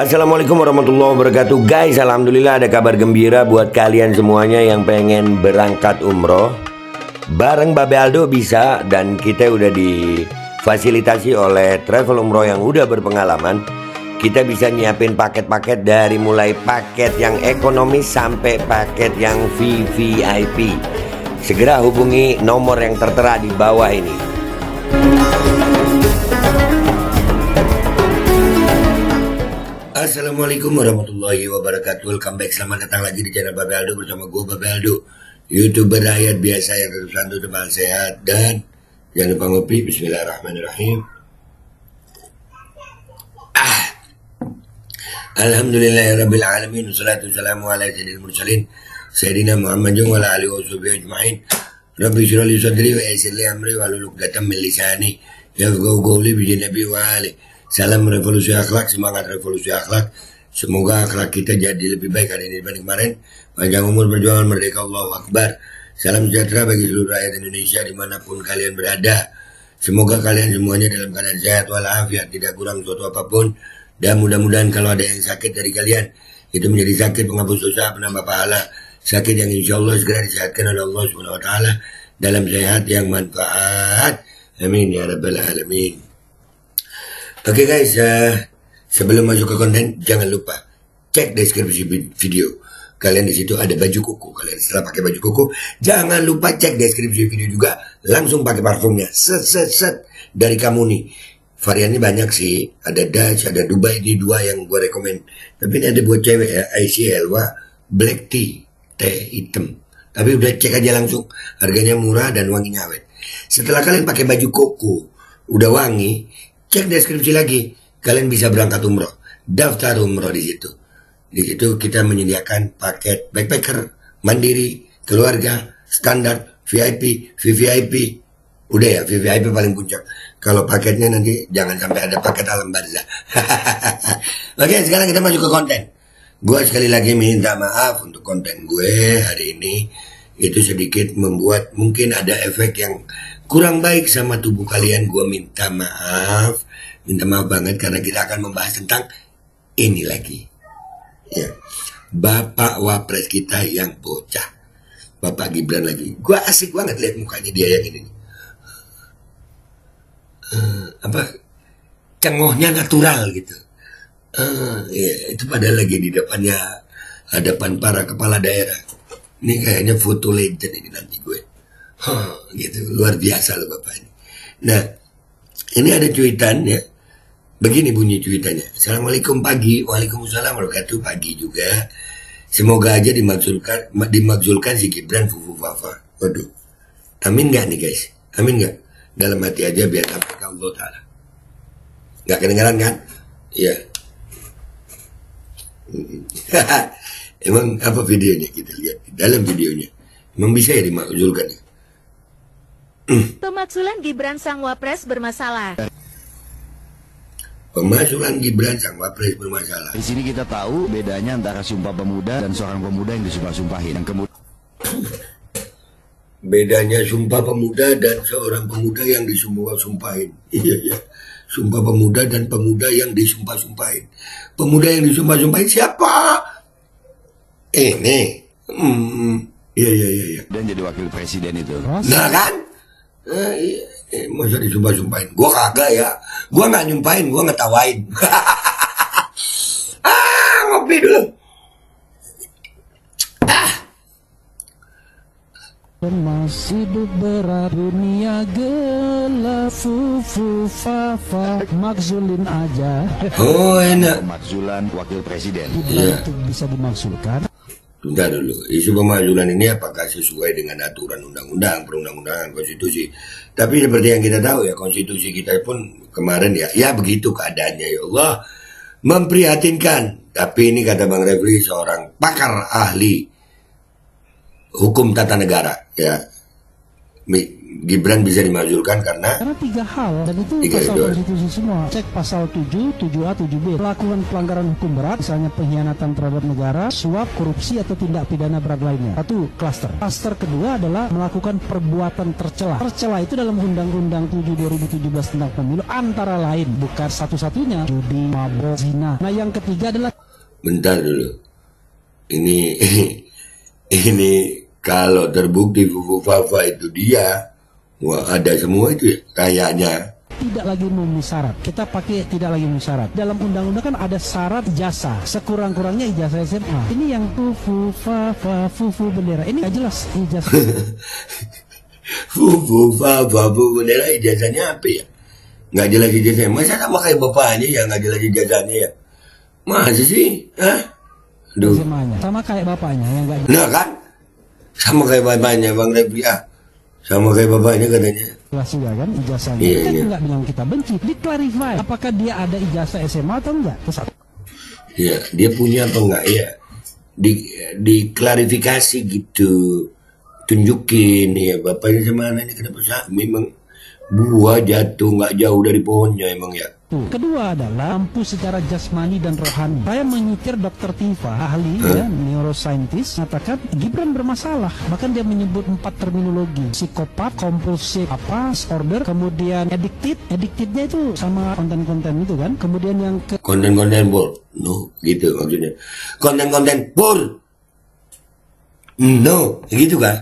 Assalamualaikum warahmatullahi wabarakatuh. Guys, alhamdulillah ada kabar gembira buat kalian semuanya yang pengen berangkat umroh. Bareng Babe Aldo bisa, dan kita udah difasilitasi oleh travel umroh yang udah berpengalaman. Kita bisa nyiapin paket-paket dari mulai paket yang ekonomis sampai paket yang VVIP. Segera hubungi nomor yang tertera di bawah ini. Assalamualaikum warahmatullahi wabarakatuh. Welcome back, selamat datang lagi di channel Babe Aldo bersama gue Babe Aldo, YouTuber rakyat biasa yang tetap santuy, tetap sehat, dan jangan lupa ngopi. Bismillahirrahmanirrahim. Alhamdulillahirabbil alamin, wassalatu wassalamu ala sayyidil mursalin sayyidina Muhammadin wa ala alihi washabihi ajmain. Rabbi shrah li sadri wa yassir li amri wahlul 'uqdatam min lisani yafqahu qawli bi nabi wa ali. Salam revolusi akhlak, semangat revolusi akhlak. Semoga akhlak kita jadi lebih baik hari ini dibanding kemarin. Panjang umur, perjuangan, merdeka, Allahu Akbar. Salam sejahtera bagi seluruh rakyat Indonesia dimanapun kalian berada. Semoga kalian semuanya dalam keadaan sehat walafiat, tidak kurang suatu apapun. Dan mudah-mudahan kalau ada yang sakit dari kalian, itu menjadi sakit penghapus dosa, penambah pahala. Sakit yang insya Allah segera disehatkan oleh Allah Subhanahu Wa Taala dalam sehat yang manfaat. Amin ya rabbal alamin. Oke guys, sebelum masuk ke konten, jangan lupa cek deskripsi video. Kalian di situ ada baju kuku. Kalian setelah pakai baju kuku, jangan lupa cek deskripsi video juga. Langsung pakai parfumnya. Set dari kamu nih. Variannya banyak sih. Ada Dutch, ada Dubai. Ini dua yang gue rekomen. Tapi ini ada buat cewek ya. IC Elva Black Tea, teh hitam. Tapi udah cek aja langsung. Harganya murah dan wanginya awet. Setelah kalian pakai baju kuku, udah wangi, cek deskripsi lagi, kalian bisa berangkat umroh, daftar umroh di situ. Di situ kita menyediakan paket backpacker, mandiri, keluarga, standar, VIP, VVIP. Udah ya, VVIP paling puncak. Kalau paketnya nanti jangan sampai ada paket alam barzah. Oke, sekarang kita masuk ke konten. Gue sekali lagi minta maaf untuk konten gue hari ini. Itu sedikit membuat mungkin ada efek yang kurang baik sama tubuh kalian. Gue minta maaf banget karena kita akan membahas tentang ini lagi ya, Bapak Wapres kita yang bocah, Bapak Gibran lagi. Gue asik banget lihat mukanya dia yang ini, cengohnya natural gitu. Ya, itu padahal lagi di depannya hadapan para kepala daerah. Ini kayaknya foto legend ini nanti gue. Gitu, luar biasa loh Bapak ini. Nah, ini ada cuitan ya. Begini bunyi cuitannya. Assalamualaikum pagi, waalaikumsalam wabarakatuh pagi juga. Semoga aja dimakzulkan si Gibran fufu fafa. Waduh. Amin gak nih guys? Amin gak? Dalam hati aja biar sampai ke Allah Ta'ala. Gak kedengeran kan? Iya. Emang apa videonya, kita lihat dalam videonya. Emang bisa ya dimakzulkan ya? Pemakzulan Gibran sang Wapres bermasalah. Pemakzulan Gibran sang Wapres bermasalah. Di sini kita tahu bedanya antara Sumpah Pemuda dan seorang pemuda yang disumpah-sumpahin. Yang kemudian bedanya Sumpah Pemuda dan seorang pemuda yang disumpah-sumpahin. Iya. Sumpah Pemuda dan pemuda yang disumpah-sumpahin. Pemuda yang disumpah-sumpahin siapa? Ini. Iya. dan jadi wakil presiden itu. Nah kan? Masa disumpah-sumpahin? Gua kagak ya. Gua nggak nyumpahin, gua ngetawain. Ngopi dulu. Masih berat dunia gelap, fufu fafa makzulin aja. Oh enak. Pemakzulan wakil presiden. Gibran itu bisa dimakzulkan. Tunda dulu, isu pemakzulan ini apakah sesuai dengan aturan undang-undang, perundang-undangan, konstitusi? Tapi seperti yang kita tahu ya, konstitusi kita pun kemarin ya begitu keadaannya ya Allah, memprihatinkan. Tapi ini kata Bang Refli, seorang pakar ahli hukum tata negara ya, Gibran bisa dimajukan karena Karena 3 hal, dan itu Tiga pasal itu. konstitusi semua. Cek pasal 7, 7A, 7B. Melakukan pelanggaran hukum berat, misalnya pengkhianatan terhadap negara, suap, korupsi, atau tindak pidana berat lainnya. Satu, klaster. Klaster kedua adalah melakukan perbuatan tercela. Tercela itu dalam Undang-Undang 7 2017 tentang pemilu, antara lain, bukan satu-satunya, judi, mabok, zina. Nah, yang ketiga adalah bentar dulu. Ini ini kalau terbukti Fufu Fafa itu dia, wah ada semua itu ya, kayaknya. tidak lagi memenuhi syarat. Kita pakai tidak lagi memenuhi syarat. Dalam undang-undang kan ada syarat ijazah. Sekurang-kurangnya ijazah SMA. Ini yang fufu bendera. Ini nggak jelas ijazah. Fufu Fafa bendera ijazahnya apa ya? Nggak jelas ijazahnya. Masa sama kayak bapaknya ya nggak jelas ijazahnya ya? Masa sih? Hah? Duh. SMA-nya sama kayak bapaknya yang nggak Nah kan? Sama kayak bapaknya Bang Refli ah. Sama kayak bapaknya katanya. jelas juga kan ijazahnya. Iya, Kita iya. nggak bilang kita benci. Diklarifikasi apakah dia ada ijazah SMA atau enggak. Terus Ya, dia punya apa enggak ya? Diklarifikasi gitu. Tunjukin ya bapaknya sama anaknya kenapa memang buah jatuh nggak jauh dari pohonnya emang ya. kedua adalah mampu secara jasmani dan rohani. Saya menyitir Dr. Tifa, ahli ya, neuroscientist, mengatakan Gibran bermasalah. Bahkan dia menyebut 4 terminologi: psikopat, kompulsif, disorder, kemudian addictednya itu sama konten-konten itu kan. Kemudian yang Konten-konten bor, no gitu maksudnya. Konten-konten bor, no gitu kan.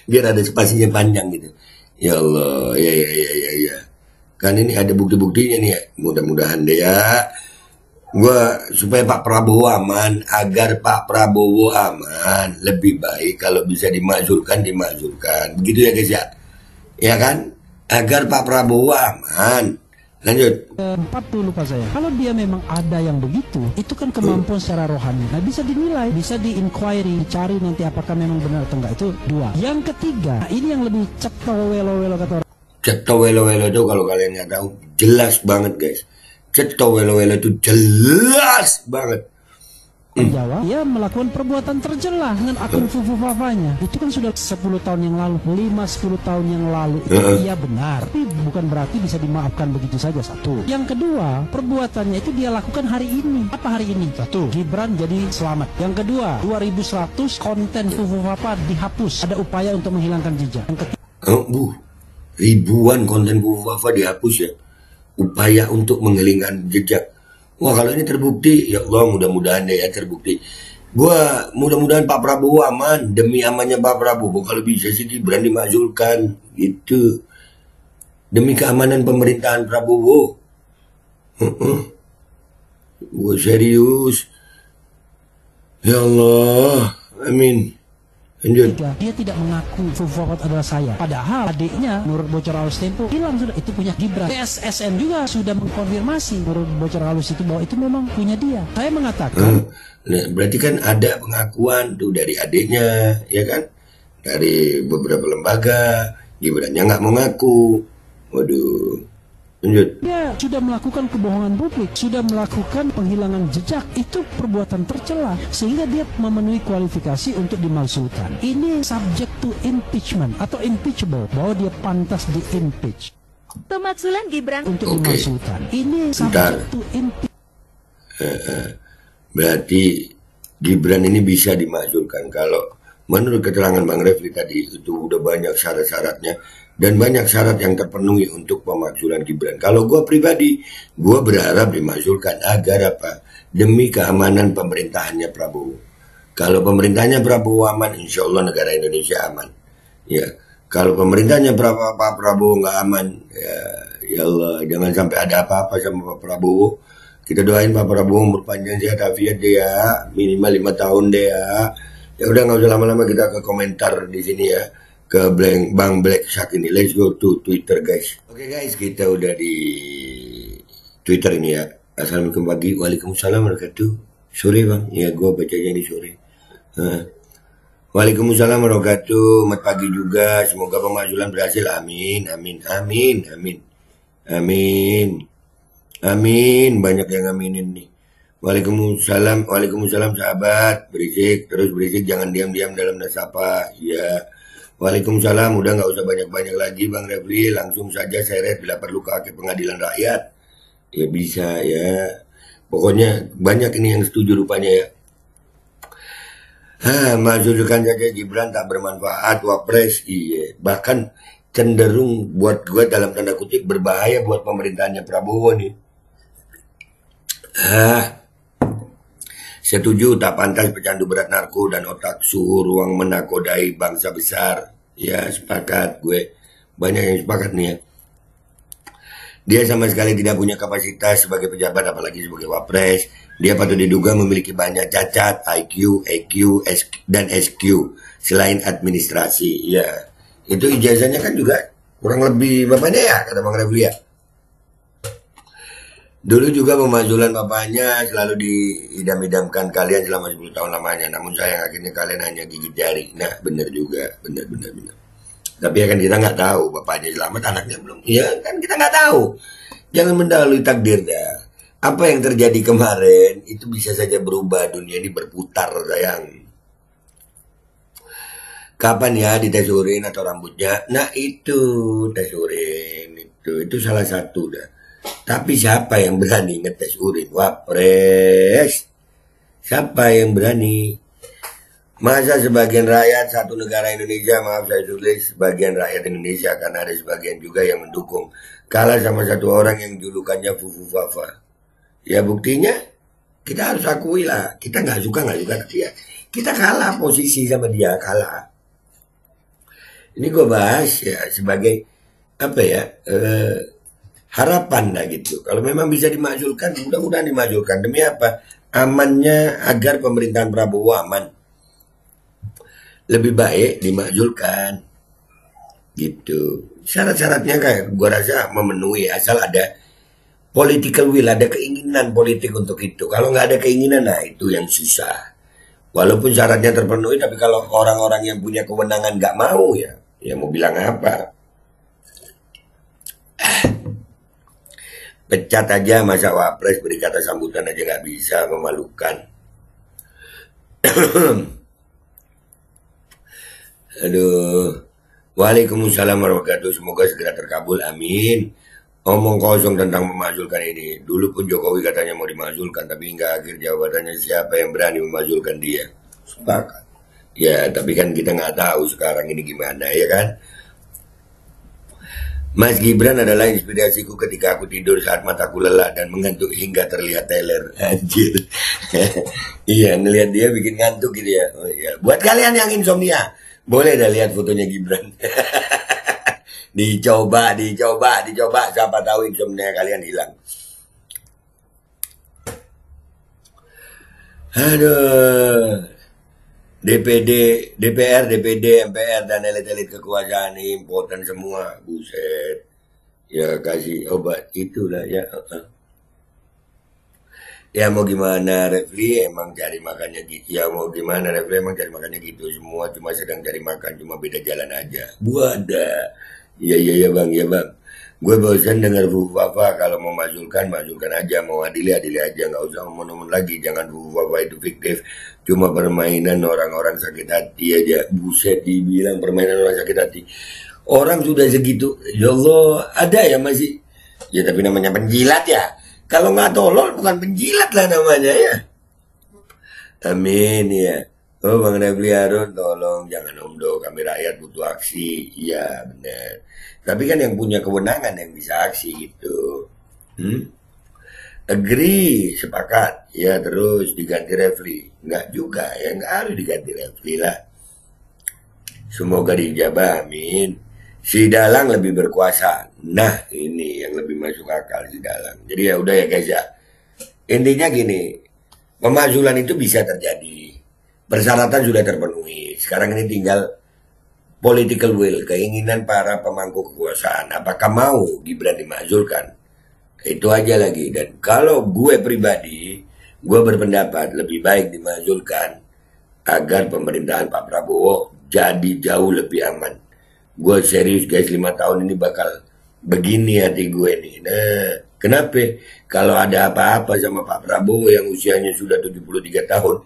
Biar ada spasinya panjang gitu. Ya Allah, ya. Kan ini ada bukti-buktinya nih ya. Mudah-mudahan deh ya. Gua supaya Pak Prabowo aman, agar Pak Prabowo aman, lebih baik kalau bisa dimakzulkan. Begitu ya guys ya. Ya kan? Agar Pak Prabowo aman. Lanjut. 40 lupa saya. Kalau dia memang ada yang begitu, itu kan kemampuan secara rohani. Nah, bisa dinilai, bisa di-inquiry, dicari nanti apakah memang benar atau enggak. Itu 2. Yang ketiga, ini yang lebih ceto welo kata orang. Ceto welo-welo itu kalau kalian nggak tahu jelas banget guys. Ceto welo-welo itu jelas banget. Jawa, dia melakukan perbuatan tercela dengan akun Fufu Fafanya. Itu kan sudah 10 tahun yang lalu, 5-10 tahun yang lalu. Itu iya benar, tapi bukan berarti bisa dimaafkan begitu saja. Satu. Yang kedua, perbuatannya itu dia lakukan hari ini. Apa hari ini? Satu, Gibran jadi selamat. Yang kedua, 2100 konten Fufu Fafa dihapus. Ada upaya untuk menghilangkan jejak. Yang ketiga, Ribuan konten Fufu Fafa dihapus ya. Upaya untuk menghilangkan jejak. Wah kalau ini terbukti, ya Allah mudah-mudahan deh ya terbukti. Gua mudah-mudahan Pak Prabowo aman, demi amannya Pak Prabowo. Kalau bisa sih Gibran dimakzulkan gitu. Demi keamanan pemerintahan Prabowo. Gua serius. Ya Allah, amin. Lanjut. dia tidak mengaku Fufu Fafa adalah saya. Padahal adiknya, menurut bocor halus Tempo, hilang sudah. Itu punya Gibran. PSSN juga sudah mengkonfirmasi menurut bocor halus itu bahwa itu memang punya dia. Saya mengatakan Nah, berarti kan ada pengakuan tuh dari adiknya, ya kan? Dari beberapa lembaga, Gibrannya nggak mau ngaku. Waduh. Lanjut. dia sudah melakukan kebohongan publik, sudah melakukan penghilangan jejak. Itu perbuatan tercela, sehingga dia memenuhi kualifikasi untuk dimakzulkan. Ini subject to impeachment atau impeachable, bahwa dia pantas di impeach Pemakzulan Gibran untuk Oke. dimakzulkan. Ini Bentar. subject to impeach. Berarti Gibran ini bisa dimakzulkan kalau menurut keterangan Bang Refli tadi itu udah banyak syarat-syaratnya dan banyak syarat yang terpenuhi untuk pemakzulan Gibran. Kalau gue pribadi, gue berharap dimakzulkan agar apa? Demi keamanan pemerintahannya Prabowo. Kalau pemerintahannya Prabowo aman, insya Allah negara Indonesia aman. Ya, kalau pemerintahannya Pak Prabowo nggak aman, ya Allah jangan sampai ada apa-apa sama Pak Prabowo. Kita doain Pak Prabowo berpanjang sehat afiat deh ya, minimal 5 tahun deh ya. Ya udah nggak usah lama-lama kita ke komentar di sini ya, ke Bang Black Shark ini. Let's go to Twitter guys. Oke guys, kita udah di Twitter ini ya. Assalamualaikum pagi, waalaikumsalam warahmatullahi wabarakatuh. Sore bang, ya gue bacanya di sore. Waalaikumsalam warahmatullahi wabarakatuh. Selamat pagi juga. Semoga pemakzulan berhasil. Amin, amin, amin, amin, amin, amin. Banyak yang aminin nih. Waalaikumsalam sahabat. Berisik, terus berisik. Jangan diam-diam dalam nasapa. Ya, Waalaikumsalam, udah nggak usah banyak-banyak lagi Bang Refli, langsung saja seret bila perlu ke pengadilan rakyat. Ya bisa ya. Pokoknya banyak ini yang setuju rupanya ya. Majukan saja Gibran tak bermanfaat wapres, iya. Bahkan cenderung buat gue dalam tanda kutip berbahaya buat pemerintahannya Prabowo nih. Setuju tak pantas pecandu berat narko dan otak suhu ruang menakodai bangsa besar. Ya sepakat gue. Banyak yang sepakat nih ya. Dia sama sekali tidak punya kapasitas sebagai pejabat apalagi sebagai wapres. Dia patut diduga memiliki banyak cacat, IQ, EQ, dan SQ selain administrasi. Ya, itu ijazahnya kan juga kurang lebih bapaknya ya, kata Bang Refli ya. Dulu juga pemakzulan bapaknya selalu diidam-idamkan kalian selama 10 tahun lamanya. Namun sayang akhirnya kalian hanya gigit jari. Nah, benar juga, benar. Tapi ya kan kita nggak tahu bapaknya selamat, anaknya belum. Ya kan kita nggak tahu. Jangan mendahului takdir dah. Apa yang terjadi kemarin itu bisa saja berubah, dunia ini berputar sayang. Kapan ya dites urin atau rambutnya? Nah itu tes urin itu salah satu dah. Tapi siapa yang berani ngetes urin? Wapres. Siapa yang berani? Masa sebagian rakyat satu negara Indonesia, maaf saya tulis sebagian rakyat Indonesia karena ada sebagian juga yang mendukung, kalah sama satu orang yang julukannya Fufu Fafa. Ya buktinya kita harus akui lah, kita nggak suka dia. Kita kalah posisi sama dia, kalah. Ini gue bahas ya sebagai apa ya, harapan lah gitu. Kalau memang bisa dimakzulkan, mudah-mudahan dimakzulkan. Demi apa? Amannya agar pemerintahan Prabowo aman. Lebih baik dimakzulkan gitu. Syarat-syaratnya kayak gue rasa memenuhi, asal ada political will, ada keinginan politik untuk itu. Kalau nggak ada keinginan, nah itu yang susah. Walaupun syaratnya terpenuhi, tapi kalau orang-orang yang punya kewenangan nggak mau ya mau bilang apa? Pecat aja masa wapres, beri kata sambutan aja nggak bisa, memalukan. Aduh. Waalaikumsalam warahmatullahi wabarakatuh. Semoga segera terkabul, amin. Omong kosong tentang memakzulkan ini. Dulu pun Jokowi katanya mau dimakzulkan, tapi hingga akhir jawabannya siapa yang berani memakzulkan dia. Sepakat. Ya, tapi kan kita nggak tahu sekarang ini gimana, ya kan? Mas Gibran adalah inspirasiku ketika aku tidur saat mataku lelah dan mengantuk hingga terlihat teler. Anjir. Iya, ngelihat dia bikin ngantuk gitu ya. Oh, iya. Buat kalian yang insomnia, boleh dah lihat fotonya Gibran. Dicoba. Siapa tahu insomnia kalian hilang. Aduh. DPR, MPR, dan elit-elit kekuasaan ini impoten semua. Buset. Ya kasih obat itulah ya. Ya mau gimana Refli, emang cari makannya gitu. Ya mau gimana Refli, emang cari makannya gitu. Semua cuma sedang cari makan, cuma beda jalan aja. Buada. Iya bang. Gue bosan dengar Fufu Fafa. Kalau mau majulkan aja. Mau adili aja. Nggak usah ngomong-ngomong lagi. Jangan Fufu Fafa itu fiktif. Cuma permainan orang-orang sakit hati aja. Buset, dibilang permainan orang sakit hati. Orang sudah segitu. Ya Allah, ada ya masih. Ya tapi namanya penjilat ya. Kalau nggak tolol bukan penjilat lah namanya ya. Amin ya. Oh Bang Refli Harun, tolong jangan omdo, kami rakyat butuh aksi. Iya benar. Tapi kan yang punya kewenangan yang bisa aksi gitu. Agree, sepakat. Ya terus diganti Refli. Enggak juga ya, enggak harus diganti Refli lah. Semoga dijabah, amin. Si Dalang lebih berkuasa. Nah ini yang lebih masuk akal si Dalang. Jadi ya udah ya guys ya. Intinya gini, pemakzulan itu bisa terjadi. Persyaratan sudah terpenuhi. Sekarang ini tinggal political will, keinginan para pemangku kekuasaan. Apakah mau Gibran dimakzulkan? Itu aja lagi. Dan kalau gue pribadi, gue berpendapat lebih baik dimakzulkan agar pemerintahan Pak Prabowo jadi jauh lebih aman. Gue serius guys, 5 tahun ini bakal begini hati gue nih. Nah, Kenapa? Kalau ada apa-apa sama Pak Prabowo yang usianya sudah 73 tahun,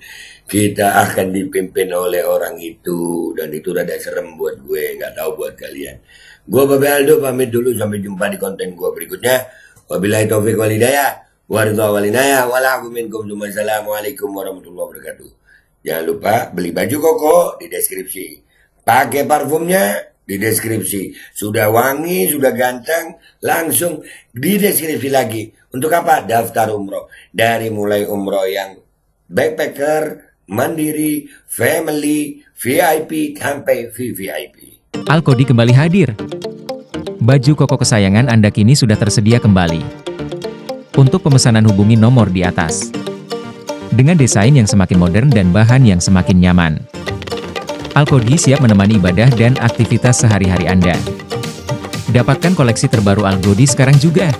kita akan dipimpin oleh orang itu. Dan itu rada serem buat gue, nggak tahu buat kalian. Gue Babe Aldo pamit dulu, sampai jumpa di konten gue berikutnya. Wabillahi taufiq wal hidayah, waridha wal inayah, walakum minkum, wassalamualaikum warahmatullahi wabarakatuh. Jangan lupa beli baju koko di deskripsi. Pakai parfumnya di deskripsi. Sudah wangi, sudah ganteng, langsung di deskripsi lagi. Untuk apa? Daftar umroh. Dari mulai umroh yang backpacker, mandiri, family, VIP, sampai VVIP. Alkodi kembali hadir. Baju koko kesayangan Anda kini sudah tersedia kembali. Untuk pemesanan hubungi nomor di atas. Dengan desain yang semakin modern dan bahan yang semakin nyaman. Alkodi siap menemani ibadah dan aktivitas sehari-hari Anda. Dapatkan koleksi terbaru Alkodi sekarang juga.